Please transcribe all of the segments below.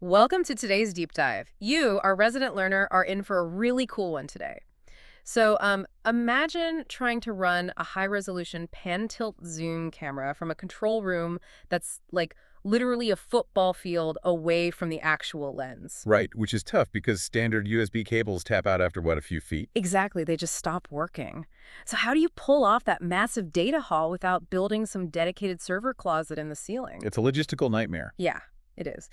Welcome to today's deep dive. You, our resident learner, are in for a really cool one today. Imagine trying to run a high-resolution pan-tilt zoom camera from a control room that's like literally a football field away from the actual lens. Right, which is tough because standard USB cables tap out after, what, a few feet? Exactly, they just stop working. So how do you pull off that massive data haul without building some dedicated server closet in the ceiling? It's a logistical nightmare. Yeah, it is.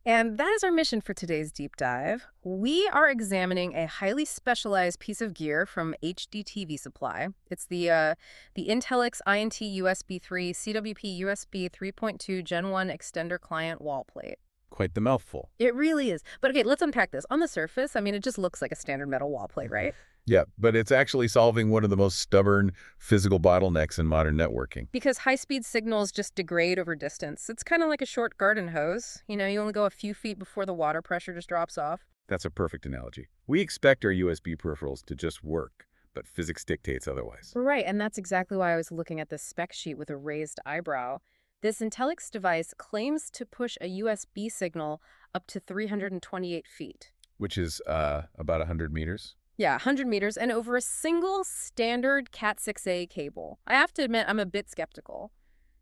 And that is our mission for today's deep dive. We are examining a highly specialized piece of gear from HD TV Supply. It's the Intelix INT-USB3-CWP USB 3.2 Gen 1 extender client wall plate. Quite the mouthful. It really is. But okay, let's unpack this. On the surface, I mean, it just looks like a standard metal wall plate, right? Yeah, but it's actually solving one of the most stubborn physical bottlenecks in modern networking. Because high-speed signals just degrade over distance. It's kind of like a short garden hose. You know, you only go a few feet before the water pressure just drops off. That's a perfect analogy. We expect our USB peripherals to just work, but physics dictates otherwise. Right, and that's exactly why I was looking at this spec sheet with a raised eyebrow. This Intelix device claims to push a USB signal up to 328 feet. Which is about 100 meters. Yeah, 100 meters, and over a single standard Cat6a cable. I have to admit, I'm a bit skeptical.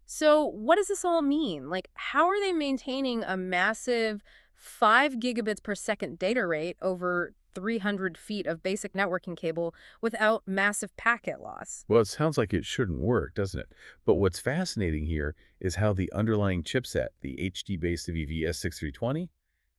So what does this all mean? Like, how are they maintaining a massive 5 gigabits per second data rate over 300 feet of basic networking cable without massive packet loss? Well, it sounds like it shouldn't work, doesn't it? But what's fascinating here is how the underlying chipset, the HD-based CWP S6320,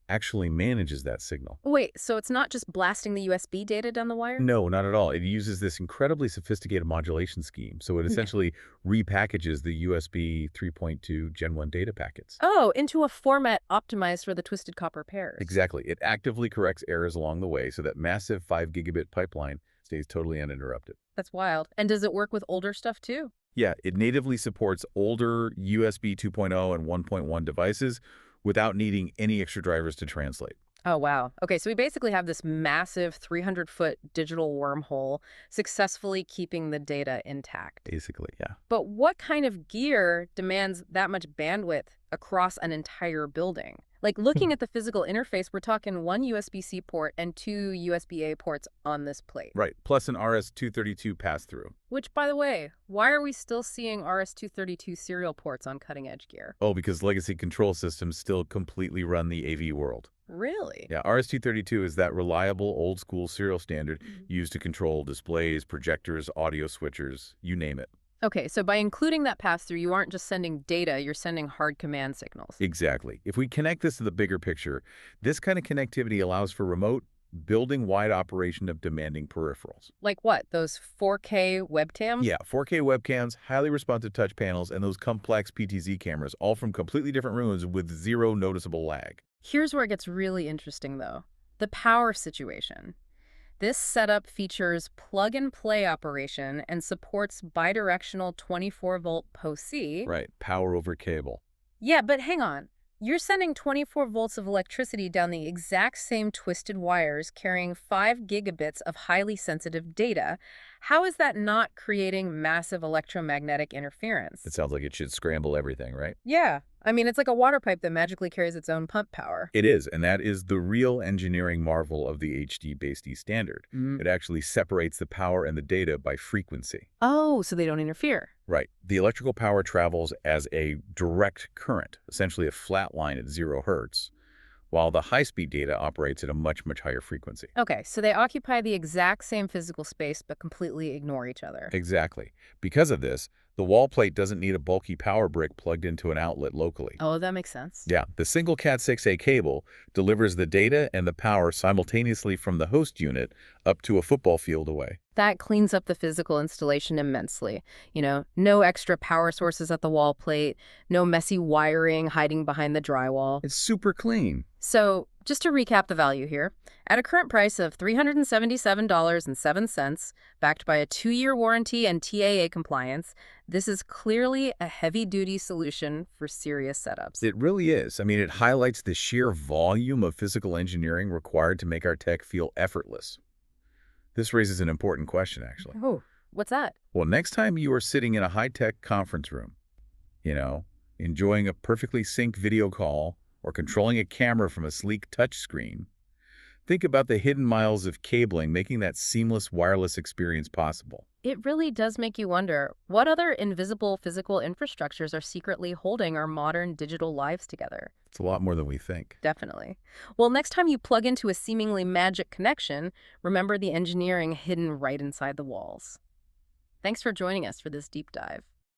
actually manages that signal. Wait, so it's not just blasting the USB data down the wire? No, not at all. It uses this incredibly sophisticated modulation scheme. So it essentially repackages the USB 3.2 Gen 1 data packets. Oh, into a format optimized for the twisted copper pairs. Exactly. It actively corrects errors along the way so that massive 5 gigabit pipeline stays totally uninterrupted. That's wild. And does it work with older stuff too? Yeah, it natively supports older USB 2.0 and 1.1 devices without needing any extra drivers to translate. Oh, wow. Okay, so we basically have this massive 300-foot digital wormhole successfully keeping the data intact. Basically, yeah. But what kind of gear demands that much bandwidth across an entire building? Like, looking at the physical interface, we're talking one USB-C port and 2 USB-A ports on this plate. Right, plus an RS-232 pass-through. Which, by the way, why are we still seeing RS-232 serial ports on cutting-edge gear? Oh, because legacy control systems still completely run the AV world. Really? Yeah, RS-232 is that reliable old-school serial standard used to control displays, projectors, audio switchers, you name it. Okay, so by including that pass-through, you aren't just sending data, you're sending hard command signals. Exactly. If we connect this to the bigger picture, this kind of connectivity allows for remote, building-wide operation of demanding peripherals. Like what? Those 4K webcams? Yeah, 4K webcams, highly responsive touch panels, and those complex PTZ cameras, all from completely different rooms with zero noticeable lag. Here's where it gets really interesting, though. The power situation. This setup features plug-and-play operation and supports bidirectional 24-volt PoC. Right, power over cable. Yeah, but hang on. You're sending 24 volts of electricity down the exact same twisted wires carrying 5 gigabits of highly sensitive data. How is that not creating massive electromagnetic interference? It sounds like it should scramble everything, right? Yeah. I mean, it's like a water pipe that magically carries its own pump power. It is, and that is the real engineering marvel of the HD-based standard. It actually separates the power and the data by frequency. Oh, so they don't interfere. Right. The electrical power travels as a direct current, essentially a flat line at 0 hertz, while the high-speed data operates at a much, much higher frequency. Okay, so they occupy the exact same physical space but completely ignore each other. Exactly. Because of this, the wall plate doesn't need a bulky power brick plugged into an outlet locally. Oh, that makes sense. Yeah, the single Cat6a cable delivers the data and the power simultaneously from the host unit up to a football field away. That cleans up the physical installation immensely. You know, no extra power sources at the wall plate, no messy wiring hiding behind the drywall. It's super clean. So, just to recap the value here, at a current price of $377.07, backed by a 2-year warranty and TAA compliance, this is clearly a heavy-duty solution for serious setups. It really is. I mean, it highlights the sheer volume of physical engineering required to make our tech feel effortless. This raises an important question, actually. Oh, what's that? Well, next time you are sitting in a high-tech conference room, enjoying a perfectly synced video call or controlling a camera from a sleek touchscreen. Think about the hidden miles of cabling making that seamless wireless experience possible. It really does make you wonder, what other invisible physical infrastructures are secretly holding our modern digital lives together? It's a lot more than we think. Definitely. Well, next time you plug into a seemingly magic connection, remember the engineering hidden right inside the walls. Thanks for joining us for this deep dive.